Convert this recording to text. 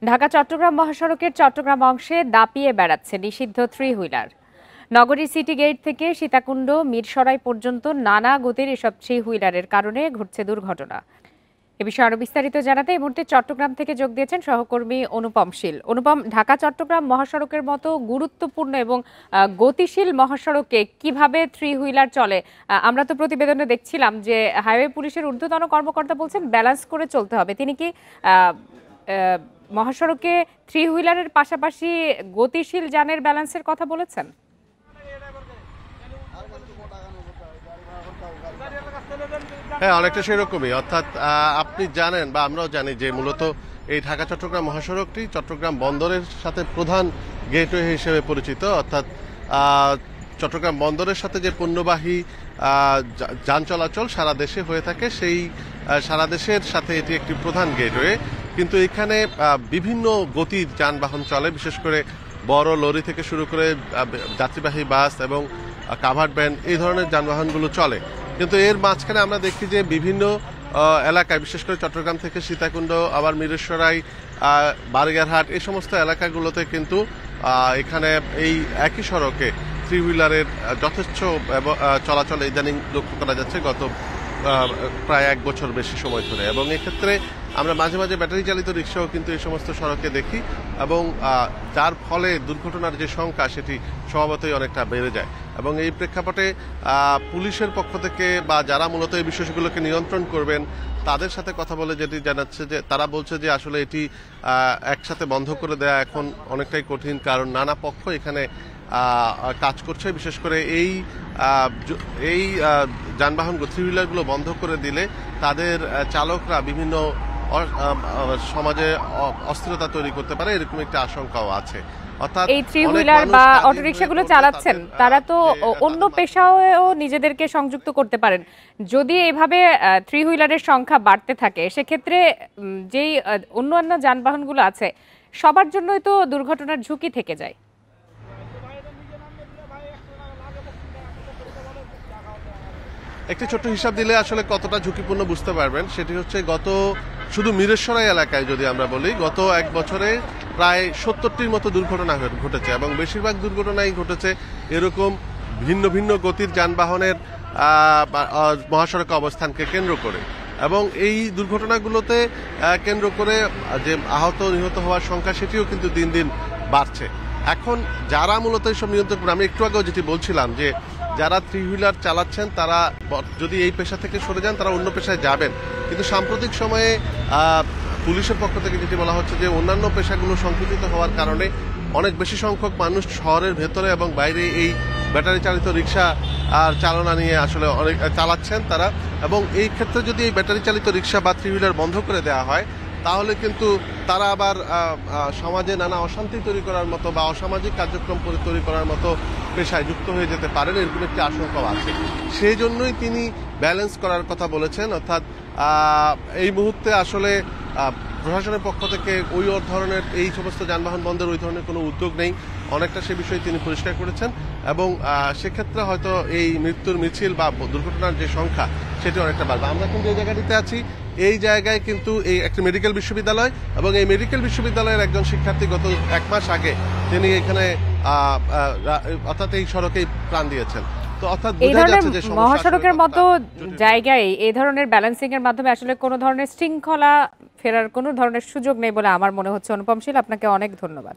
ঢাকা চট্টগ্রাম মহাসড়কের চট্টগ্রাম অংশে দাপিয়ে বেড়াচ্ছে নিষিদ্ধ থ্রি হুইলার। নগরীর সিটি গেট থেকে সীতাকুণ্ড মিরসরাই পর্যন্ত নানা গতির এসব থ্রি হুইলারের কারণে ঘটছে দুর্ঘটনা। এ বিষয়ে আরো বিস্তারিত জানাতে এই মুহূর্তে চট্টগ্রাম থেকে যোগ দিয়েছেন সহকর্মী অনুপম শীল। অনুপম, ঢাকা চট্টগ্রাম মহাসড়কের মতো গুরুত্বপূর্ণ এবং গতিশীল মহাসড়কে কিভাবে থ্রি হুইলার চলে? আমরা তো প্রতিবেদনে দেখছিলাম যে হাইওয়ে পুলিশের ঊর্ধ্বতন কর্মকর্তা বলছেন ব্যালেন্স করে চলতে হবে। তিনি কি মহাসড়কে থ্রি হুইলারের পাশাপাশি গতিশীল যানের ব্যালেন্সের কথা বলেছেন? হ্যাঁ, অনেকটা সেরকমই। অর্থাৎ আপনি জানেন বা আমরাও জানি যে মূলত এই ঢাকা চট্টগ্রাম মহাসড়কটি চট্টগ্রাম বন্দরের সাথে প্রধান গেটওয়ে হিসেবে পরিচিত। অর্থাৎ চট্টগ্রাম বন্দরের সাথে যে পণ্যবাহী যান চলাচল সারা দেশে হয়ে থাকে, সেই সারা দেশের সাথে এটি একটি প্রধান গেটওয়ে। কিন্তু এখানে বিভিন্ন গতির যানবাহন চলে, বিশেষ করে বড় লরি থেকে শুরু করে যাত্রীবাহী বাস এবং কাভার্ড ভ্যান এই ধরনের যানবাহনগুলো চলে। কিন্তু এর মাঝখানে আমরা দেখি যে বিভিন্ন এলাকায়, বিশেষ করে চট্টগ্রাম থেকে সীতাকুণ্ড, আবার মিরসরাই, বারগারহাট, এই সমস্ত এলাকাগুলোতে কিন্তু এখানে এই একই সড়কে থ্রি হুইলারের যথেষ্ট চলাচল ইদানিং লক্ষ্য করা যাচ্ছে গত প্রায় 1 বছর বেশি সময় ধরে। এবং এক্ষেত্রে আমরা মাঝে মাঝে ব্যাটারি চালিত রিক্সাও কিন্তু এই সমস্ত সড়কে দেখি, এবং যার ফলে দুর্ঘটনার যে সংখ্যা সেটি স্বভাবতই অনেকটা বেড়ে যায়। এবং এই প্রেক্ষাপটে পুলিশের পক্ষ থেকে বা যারা মূলত এই বিষয়গুলোকে নিয়ন্ত্রণ করবেন তাদের সাথে কথা বলে যেটি জানাচ্ছে যে তারা বলছে যে আসলে এটি একসাথে বন্ধ করে দেওয়া এখন অনেকটাই কঠিন, কারণ নানা পক্ষ এখানে কাজ করছে। বিশেষ করে এই যানবাহন থ্রি হুইলারগুলো বন্ধ করে দিলে তাদের চালকরা বিভিন্ন সমাজে অস্থিরতা তৈরি করতে পারে, এরকম একটা আশঙ্কাও আছে। অর্থাৎ এই থ্রি হুইলার বা অটোরিকশাগুলো চালাচ্ছেন তারা তো অন্য পেশায়ও নিজেদেরকে সংযুক্ত করতে পারেন। যদি এভাবে থ্রি হুইলারের সংখ্যা বাড়তে থাকে, সেক্ষেত্রে যেই অন্যান্য যানবাহনগুলো আছে সবার জন্যই তো দুর্ঘটনার ঝুঁকি থেকে যায়। একটি ছোট্ট হিসাব দিলে আসলে কতটা ঝুঁকিপূর্ণ বুঝতে পারবেন। সেটি হচ্ছে শুধু মিরসরাই এলাকায় যদি আমরা বলি, গত 1 বছরে প্রায় 70টির মতো দুর্ঘটনা ঘটেছে, এবং বেশিরভাগ দুর্ঘটনাই ঘটেছে এরকম ভিন্ন ভিন্ন গতির যানবাহনের মহাসড়কে অবস্থানকে কেন্দ্র করে। এবং এই দুর্ঘটনাগুলোতে কেন্দ্র করে যে আহত নিহত হওয়ার সংখ্যা সেটিও কিন্তু দিন দিন বাড়ছে। এখন যারা মূলত এইসব নিয়ন্ত্রণ করে, আমি একটু আগেও যেটি বলছিলাম যে যারা থ্রি হুইলার চালাচ্ছেন তারা যদি এই পেশা থেকে সরে যান তারা অন্য পেশায় যাবেন। কিন্তু সাম্প্রতিক সময়ে পুলিশের পক্ষ থেকে যেটি বলা হচ্ছে যে অন্যান্য পেশাগুলো সংকুচিত হওয়ার কারণে অনেক বেশি সংখ্যক মানুষ শহরের ভেতরে এবং বাইরে এই ব্যাটারি চালিত রিক্সা আর চালনা নিয়ে আসলে অনেক চালাচ্ছেন তারা। এবং এই ক্ষেত্রে যদি এই ব্যাটারি চালিত রিক্সা বা থ্রি হুইলার বন্ধ করে দেওয়া হয়, তাহলে কিন্তু তারা আবার সমাজে নানা অশান্তি তৈরি করার মতো বা অসামাজিক কার্যক্রম তৈরি করার মতো পেশায় যুক্ত হয়ে যেতে পারেন, এরকম একটি আশঙ্কাও আছে। সেই জন্যই তিনি ব্যালেন্স করার কথা বলেছেন। অর্থাৎ এই মুহূর্তে আসলে প্রশাসনের পক্ষ থেকে ওই ধরনের এই সমস্ত যানবাহন বন্ধের ওই ধরনের কোনো উদ্যোগ নেই, অনেকটা সে বিষয়ে তিনি পরিষ্কার করেছেন। এবং সেক্ষেত্রে হয়তো এই মৃত্যুর মিছিল বা দুর্ঘটনার যে সংখ্যা সেটি অনেকটা বাড়বে। আমরা কিন্তু এই জায়গাটিতে আছি, এই জায়গায় কিন্তু এই একটি মেডিকেল বিশ্ববিদ্যালয়, এবং এই মেডিকেল বিশ্ববিদ্যালয়ের একজন শিক্ষার্থী গত 1 মাস আগে তিনি এখানে অর্থাৎ এই সড়কেই প্রাণ দিয়েছেন। তো অর্থাৎ বোঝা যাচ্ছে যে মহাসড়কের মতো জায়গায় এই ধরনের ব্যালেন্সিং এর মাধ্যমে আসলে কোনো ধরনের শৃঙ্খলা ফেরার কোনো ধরনের সুযোগ নেই বলে আমার মনে হচ্ছে। অনুপম শীল, আপনাকে অনেক ধন্যবাদ।